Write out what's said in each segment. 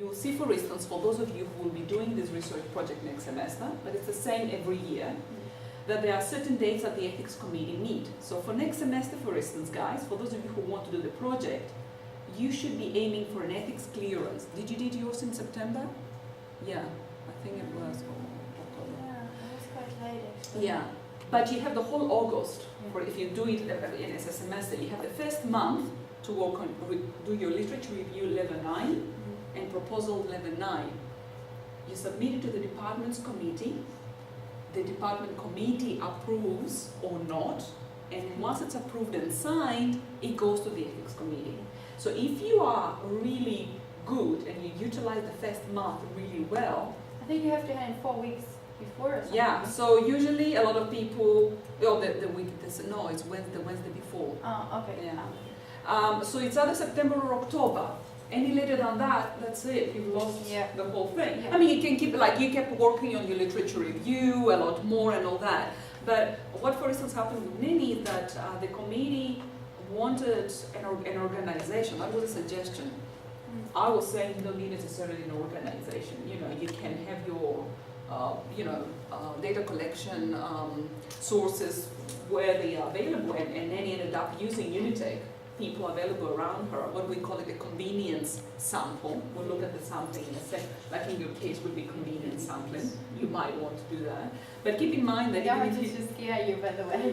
will see, for instance, for those of you who will be doing this research project next semester, but it's the same every year, that there are certain dates that the ethics committee meet. So for next semester, for instance, guys, for those of you who want to do the project, you should be aiming for an ethics clearance. Did you do yours in September? Yeah, I think it was. Yeah, it was quite late actually. Yeah, but you have the whole August, for if you do it as a semester, you have the first month to work on, do your literature review level 9 and proposal level 9. You submit it to the department's committee, the department committee approves or not, and once it's approved and signed, it goes to the ethics committee. So if you are really good and you utilize the first month really well, I think you have to hand in 4 weeks before or something. yeah, so usually a lot of people, oh, the week, no, it's the Wednesday before. Oh, okay. Yeah. So it's either September or October. Any later than that, that's it. You've lost the whole thing. Yeah. I mean, you can keep, like, you kept working on your literature review a lot more and all that. But what, for instance, happened with Nini is that the committee wanted an organization. That was a suggestion. I was saying you don't need necessarily an organization. You know, you can have your, data collection sources where they are available, and Nini ended up using Unitech. People available around her, what we call it a convenience sample. We'll look at the sampling in a second. Like in your case would be convenience sampling. You might want to do that. But keep in mind that Yeah, even I if you just scare you, by the way.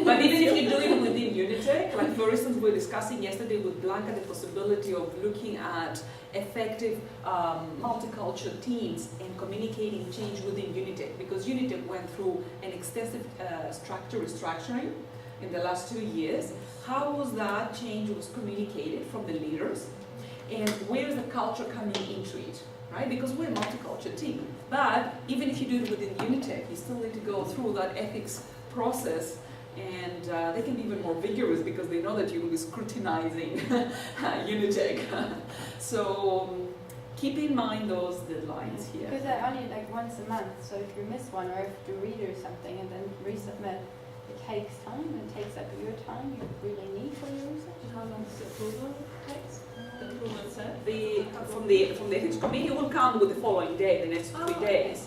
but even if you do it within Unitech, like for instance we were discussing yesterday with Blanca the possibility of looking at effective multicultural teams and communicating change within Unitech, because Unitech went through an extensive structure restructuring in the last 2 years. How was that change was communicated from the leaders, and where is the culture coming into it, right? Because we're a multicultural team, but even if you do it within Unitech, you still need to go through that ethics process, and they can be even more vigorous because they know that you will be scrutinizing Unitech. So keep in mind those deadlines here. Because I only like once a month, so if you miss one or if you read or something and then resubmit, it takes time, it takes up your time you really need for your research. How long does the approval take? The approval set? From the ethics committee will come with the following day, the next 3 days.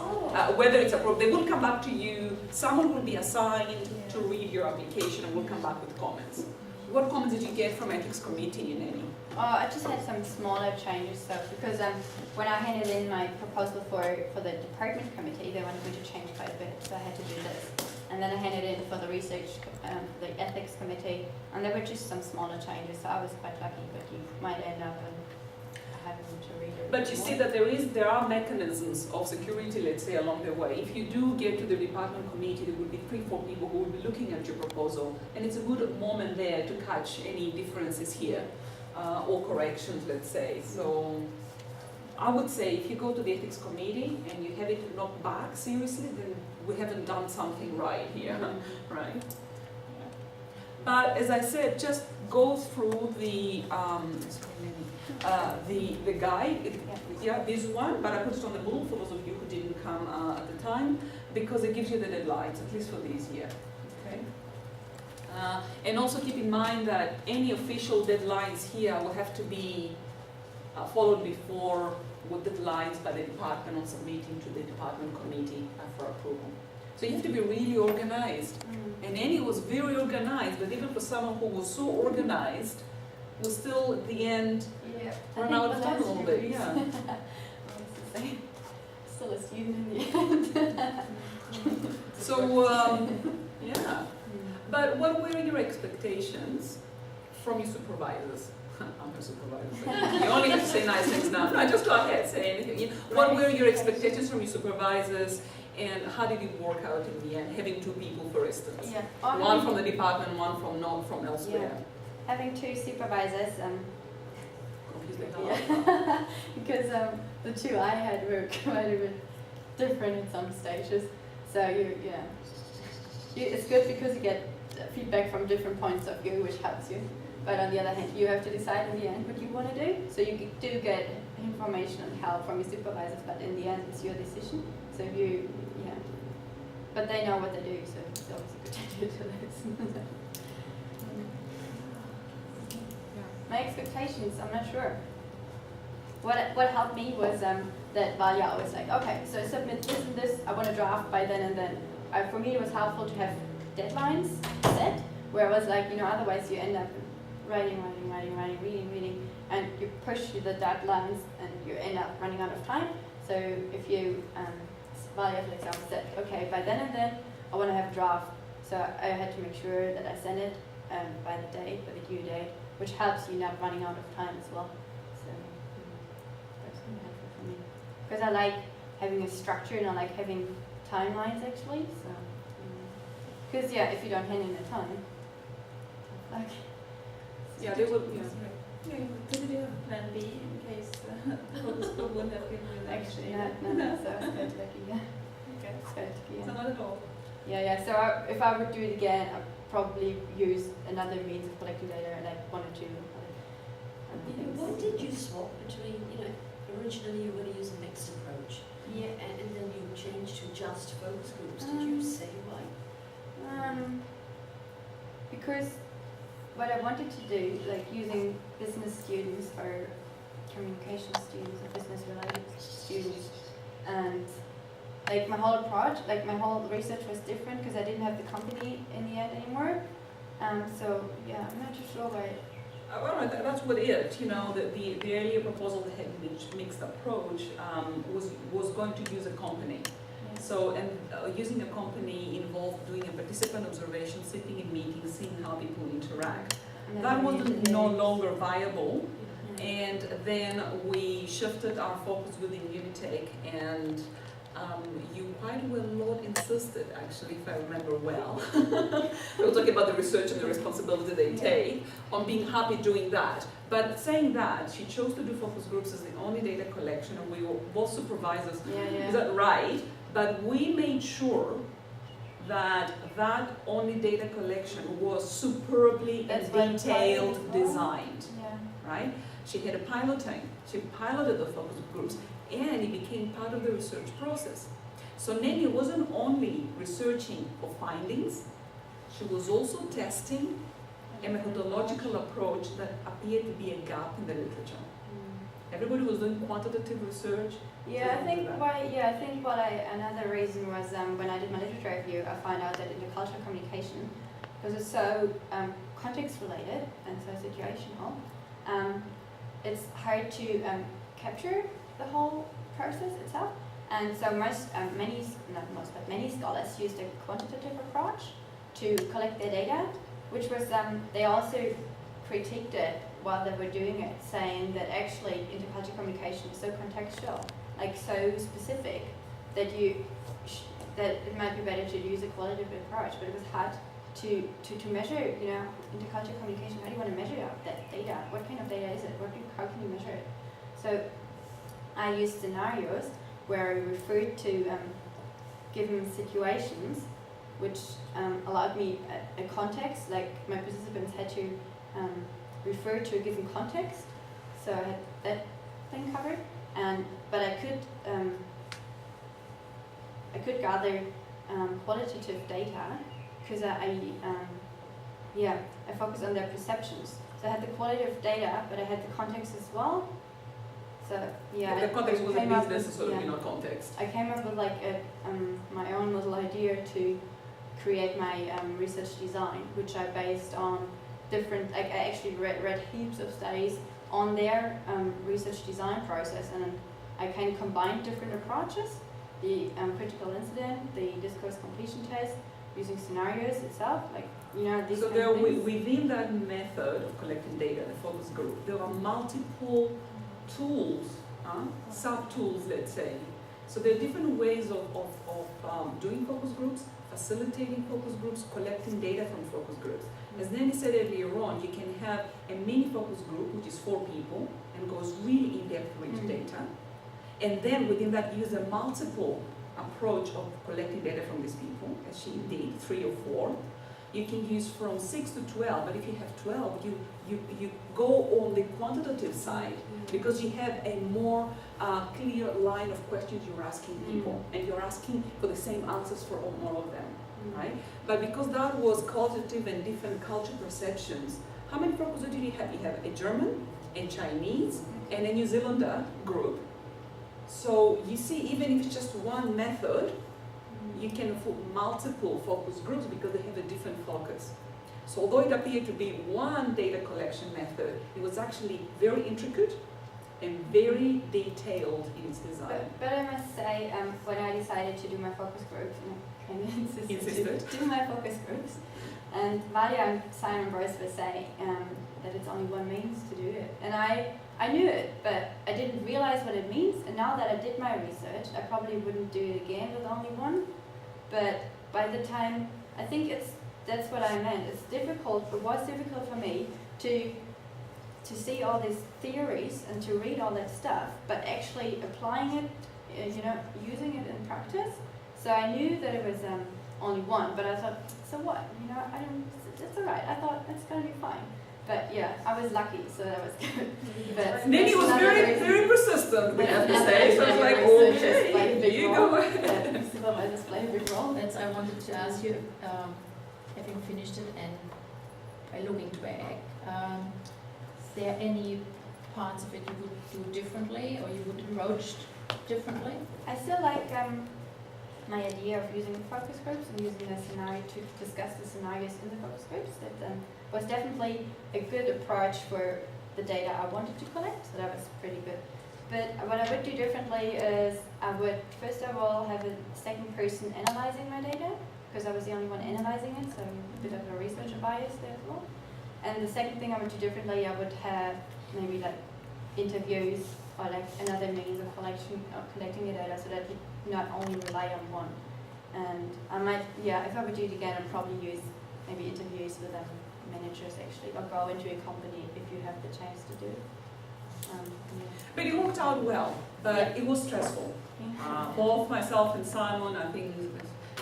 Whether it's approved, they will come back to you. Someone will be assigned to read your application and will come back with comments. What comments did you get from ethics committee in any? I just had some smaller changes, so because when I handed in my proposal for the department committee, they wanted me to change quite a bit, so I had to do this. And then I handed in for the research, the ethics committee, and there were just some smaller changes, so I was quite lucky, but you might end up having to read it. But you see that there are mechanisms of security, let's say, along the way. If you do get to the department committee, there will be 3-4 people who will be looking at your proposal, and it's a good moment there to catch any differences here, or corrections, let's say. So I would say if you go to the ethics committee and you have it knocked back seriously, then we haven't done something right here, right? But as I said, just go through the guide. Yeah, this one, but I put it on the board for those of you who didn't come at the time, because it gives you the deadlines, at least for this year. Okay. And also keep in mind that any official deadlines here will have to be followed before with deadlines by the department on submitting to the department committee for approval. So you have to be really organized. And Annie was very organized, but even for someone who was so organized, was still at the end run out of time a little bit. Yeah. Still a student in the end. So, yeah. But what were your expectations from your supervisors? I'm your supervisor. You only have to say nice things now. No, just go ahead, say anything. What were your expectations from your supervisors, and how did it work out in the end? Having 2 people, for instance. Yeah. One from the department, one from elsewhere. Yeah. Having 2 supervisors, Yeah. because the 2 I had were quite a bit different in some stages. So it's good because you get feedback from different points of view, which helps you. But on the other hand, you have to decide in the end what you want to do. So you do get information and help from your supervisors, but in the end, it's your decision. So but they know what they do, so it's always a good idea to listen. My expectations, I'm not sure. what helped me was that Valia was like, okay, so submit this and this, I want to draft by then and then. For me, it was helpful to have deadlines set, where I was like, otherwise you end up writing, reading, and you push the deadlines and you end up running out of time. So if you, Valia, for example, said, okay, by then and then, I want to have a draft. So I had to make sure that I send it by the due date, which helps you not running out of time as well. So that's been helpful for me. Because I like having a structure and I like having timelines actually. So, because if you don't hand in the time, like. Yeah, they will. Yeah. Did you have plan B in case focus group wouldn't have given you that? Actually, no, so it's quite lucky, yeah. Okay. It's quite lucky, So yeah. not at all. Yeah. So if I would do it again, I'd probably use another means of collecting data, like one or two. Why did you swap between, originally you were going to use a mixed approach, Yeah. and then you changed to just focus groups? Did you say why? Because what I wanted to do, like using business students or communication students or business related students, and like my whole approach, like my whole research was different because I didn't have the company in the end anymore. So yeah, I'm not too sure why. Well, that's what it. The earlier proposal that had mixed approach was going to use a company. Yeah. So, and using a company involved doing a participant observation, sitting in meetings, seeing how people interact. And then That we wasn't needed no to- longer viable, Yeah. and then we shifted our focus within Unitech, and you quite well, Lord, insisted, actually, if I remember well, we were talking about the research and the responsibility they take, on being happy doing that. But saying that, she chose to do focus groups as the only data collection, and we were both supervisors. Yeah. Is that right? But we made sure that only data collection was superbly That's and what detailed pilot was. designed, Yeah. right? She had a piloting. She piloted the focus groups, and it became part of the research process. So Nelly wasn't only researching for findings, she was also testing a methodological approach that appeared to be a gap in the literature. Everybody was doing quantitative research. Yeah, I think another reason was when I did my literature review, I found out that intercultural communication, because it's so context related and so situational, it's hard to capture the whole process itself. And so many scholars used a quantitative approach to collect their data, which was, they also critiqued it while they were doing it, saying that actually intercultural communication is so contextual, like so specific, that that it might be better to use a qualitative approach, but it was hard to measure, intercultural communication. How do you want to measure that data? What kind of data is it? How can you measure it? So I used scenarios where I referred to given situations, which allowed me a context, like my participants had to refer to a given context. So I had that thing covered, but I could gather qualitative data because I focused on their perceptions. So I had the qualitative data, but I had the context as well. So The context was at least necessarily not context. I came up with like my own little idea to create my research design, which I based on different. I actually read heaps of studies on their research design process, and I kind of combined different approaches: the critical incident, the discourse completion test, using scenarios itself, these So kind there, of things. within that method of collecting data, the focus group, there are multiple tools, sub-tools, let's say. So there are different ways of doing focus groups, facilitating focus groups, collecting data from focus groups. As Nanny said earlier on, you can have a mini focus group, which is 4 people, and goes really in-depth with data. And then within that, use a multiple approach of collecting data from these people, as she did, 3 or 4. You can use from 6 to 12, but if you have 12, you go on the quantitative side, because you have a more clear line of questions you're asking people, and you're asking for the same answers for all of them, right? But because that was qualitative and different culture perceptions, how many focus groups did you have? You have a German, a Chinese, and a New Zealander group. So you see, even if it's just one method, you can put multiple focus groups because they have a different focus. So although it appeared to be one data collection method, it was actually very intricate and very detailed in its design. But I must say, when I decided to do my focus groups, and insisted to do my focus groups, and Maria and Simon both were saying that it's only one means to do it. And I knew it, but I didn't realize what it means. And now that I did my research, I probably wouldn't do it again with only one. But by the time, I think that's what I meant. It's difficult, it was difficult for me to see all these theories and to read all that stuff, but actually applying it, using it in practice. So I knew that it was only one, but I thought, so what? It's all right. I thought it's going to be fine. But yeah, I was lucky, so that was good. But Nanny was very persistent, we have to say. So I was like, okay, here you go. Supervisors play a big role. That's I wanted to ask you, having finished it and by looking back, is there any parts of it you would do differently or you would approach differently? I still like my idea of using focus groups and using the scenario to discuss the scenarios in the focus groups. That was definitely a good approach for the data I wanted to collect, so that was pretty good. But what I would do differently is I would first of all have a second person analyzing my data, because I was the only one analyzing it, so a bit of a researcher bias there as well. And the second thing I would do differently, I would have maybe like interviews or like another means of collecting the data so that you not only rely on one. And I might, if I would do it again, I'd probably use maybe interviews with managers actually, or go into a company if you have the chance to do it. But it worked out well, but it was stressful. Both myself and Simon, I think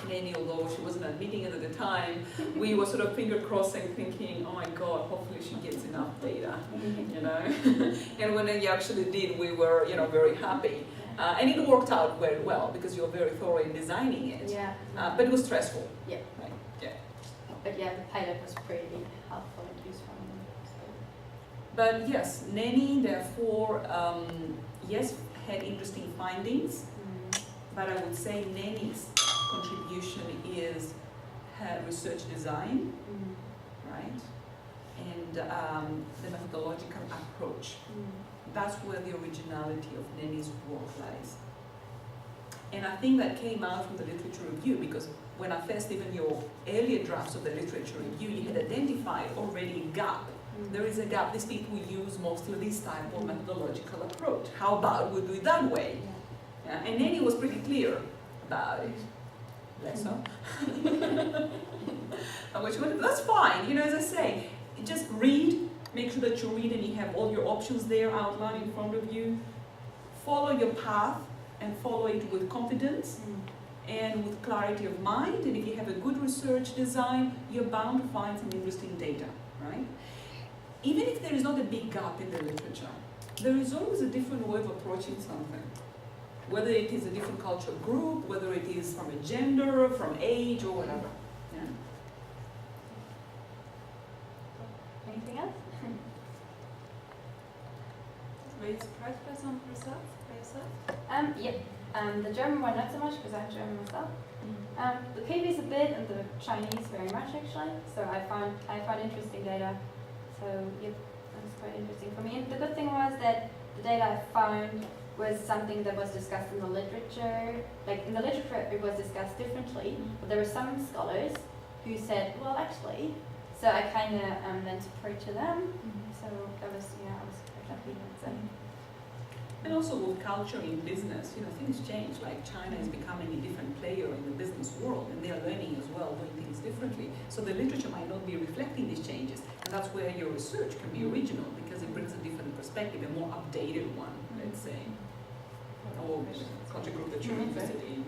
Nanny, although she wasn't admitting it at the time, we were sort of finger crossing, thinking, oh my God, hopefully she gets enough data, And when you actually did, we were, very happy. And it worked out very well because you were very thorough in designing it. Yeah. But it was stressful. Yeah. Right. Yeah. But yeah, the pilot was pretty helpful and useful. But yes, Nanny, therefore, yes, had interesting findings. But I would say Nanny's contribution is her research design, right? And the methodological approach. That's where the originality of Nanny's work lies. And I think that came out from the literature review, because when I first, even your earlier drafts of the literature review, you had identified already a gap. There is a gap. These people use mostly this type of methodological approach. How about we do it that way? Yeah. And Nanny was pretty clear about it. Bless her. That's fine, as I say, just read, make sure that you read and you have all your options there outlined in front of you. Follow your path and follow it with confidence and with clarity of mind. And if you have a good research design, you're bound to find some interesting data, right? Even if there is not a big gap in the literature, there is always a different way of approaching something. Whether it is a different cultural group, whether it is from a gender, from age, or whatever. Yeah. Anything else? Were you surprised by some results by yourself? Yep. The German one not so much because I'm German myself. The Kiwis a bit and the Chinese very much actually. So I found interesting data. So yep, that's quite interesting for me. And the good thing was that the data I found was something that was discussed in the literature. Like in the literature it was discussed differently, but there were some scholars who said, well actually, so I kind of then supported to them. So that was, I was quite happy with that. And also with culture in business, things change. Like China is becoming a different player in the business world, and they are learning as well, doing things differently. So the literature might not be reflecting these changes, and that's where your research can be original, because it brings a different perspective, a more updated one, let's say, or culture group that you're interested in.